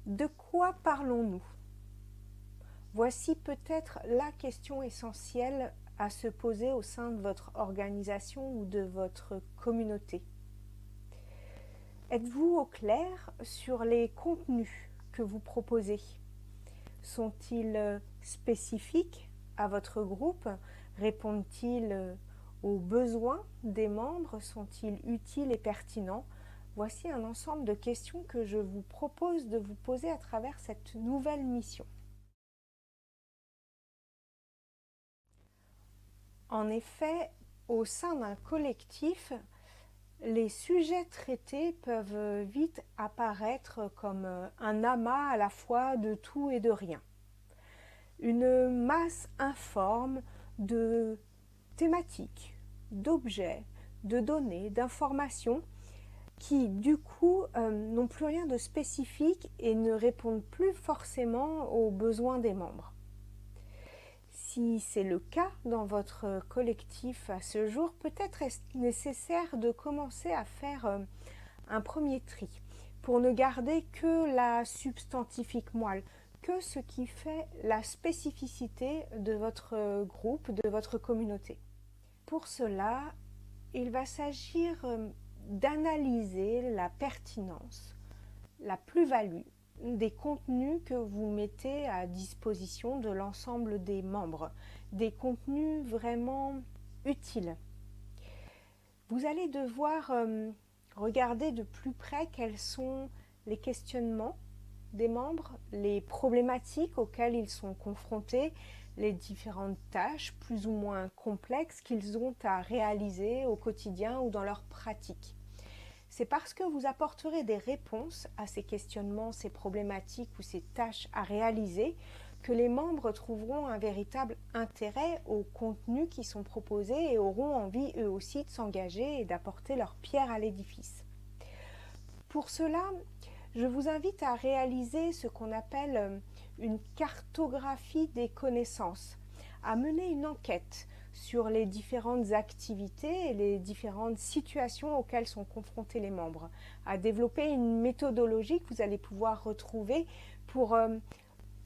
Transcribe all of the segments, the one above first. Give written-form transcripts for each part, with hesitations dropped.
De quoi parlons-nous? Voici peut-être la question essentielle à se poser au sein de votre organisation ou de votre communauté. Êtes-vous au clair sur les contenus que vous proposez? Sont-ils spécifiques à votre groupe? Répondent-ils aux besoins des membres? Sont-ils utiles et pertinents? Voici un ensemble de questions que je vous propose de vous poser à travers cette nouvelle mission. En effet, au sein d'un collectif, les sujets traités peuvent vite apparaître comme un amas à la fois de tout et de rien. Une masse informe de thématiques, d'objets, de données, d'informations qui, du coup, n'ont plus rien de spécifique et ne répondent plus forcément aux besoins des membres. Si c'est le cas dans votre collectif à ce jour, peut-être est-ce nécessaire de commencer à faire un premier tri pour ne garder que la substantifique moelle, que ce qui fait la spécificité de votre groupe, de votre communauté. Pour cela, il va s'agir d'analyser la pertinence, la plus-value des contenus que vous mettez à disposition de l'ensemble des membres, des contenus vraiment utiles. Vous allez devoir regarder de plus près quels sont les questionnements des membres, les problématiques auxquelles ils sont confrontés, les différentes tâches plus ou moins complexes qu'ils ont à réaliser au quotidien ou dans leur pratique. C'est parce que vous apporterez des réponses à ces questionnements, ces problématiques ou ces tâches à réaliser que les membres trouveront un véritable intérêt aux contenus qui sont proposés et auront envie eux aussi de s'engager et d'apporter leur pierre à l'édifice. Pour cela, je vous invite à réaliser ce qu'on appelle une cartographie des connaissances, à mener une enquête sur les différentes activités et les différentes situations auxquelles sont confrontés les membres, à développer une méthodologie que vous allez pouvoir retrouver pour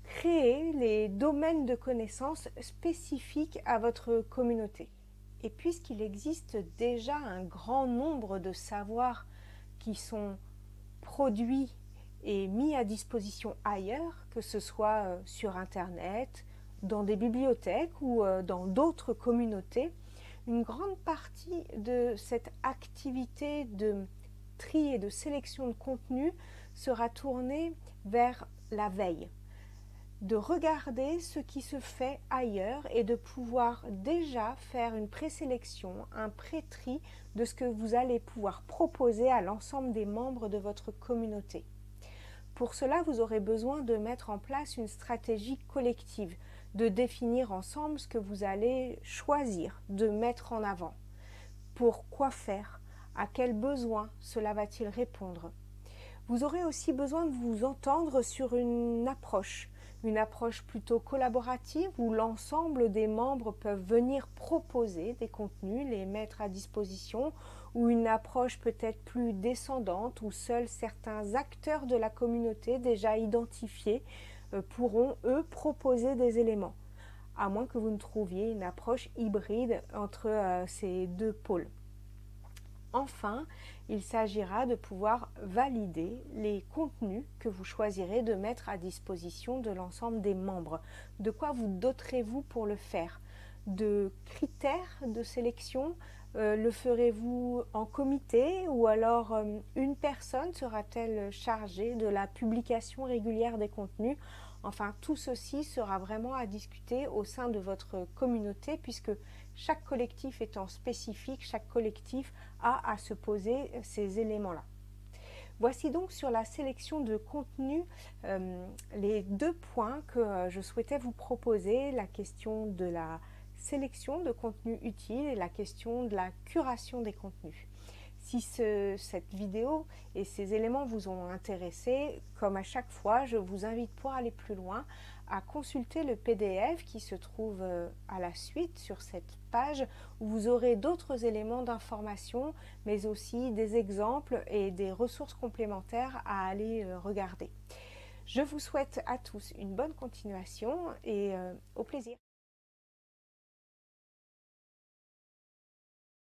créer les domaines de connaissances spécifiques à votre communauté. Et puisqu'il existe déjà un grand nombre de savoirs qui sont produits et mis à disposition ailleurs, que ce soit sur Internet, dans des bibliothèques ou dans d'autres communautés, une grande partie de cette activité de tri et de sélection de contenu sera tournée vers la veille, de regarder ce qui se fait ailleurs et de pouvoir déjà faire une présélection, un pré-tri de ce que vous allez pouvoir proposer à l'ensemble des membres de votre communauté. Pour cela, vous aurez besoin de mettre en place une stratégie collective, de définir ensemble ce que vous allez choisir de mettre en avant. Pour quoi faire? À quels besoins cela va-t-il répondre? Vous aurez aussi besoin de vous entendre sur une approche plutôt collaborative où l'ensemble des membres peuvent venir proposer des contenus, les mettre à disposition, ou une approche peut-être plus descendante où seuls certains acteurs de la communauté déjà identifiés pourront, eux, proposer des éléments, à moins que vous ne trouviez une approche hybride entre ces deux pôles. Enfin, il s'agira de pouvoir valider les contenus que vous choisirez de mettre à disposition de l'ensemble des membres. De quoi vous doterez-vous pour le faire? De critères de sélection? Le ferez-vous en comité ou alors une personne sera-t-elle chargée de la publication régulière des contenus? Enfin, tout ceci sera vraiment à discuter au sein de votre communauté puisque chaque collectif étant spécifique, chaque collectif a à se poser ces éléments-là. Voici donc sur la sélection de contenu les deux points que je souhaitais vous proposer, la question de la sélection de contenu utile et la question de la curation des contenus. Si cette vidéo et ces éléments vous ont intéressé, comme à chaque fois, je vous invite pour aller plus loin à consulter le PDF qui se trouve à la suite sur cette page où vous aurez d'autres éléments d'information, mais aussi des exemples et des ressources complémentaires à aller regarder. Je vous souhaite à tous une bonne continuation et au plaisir.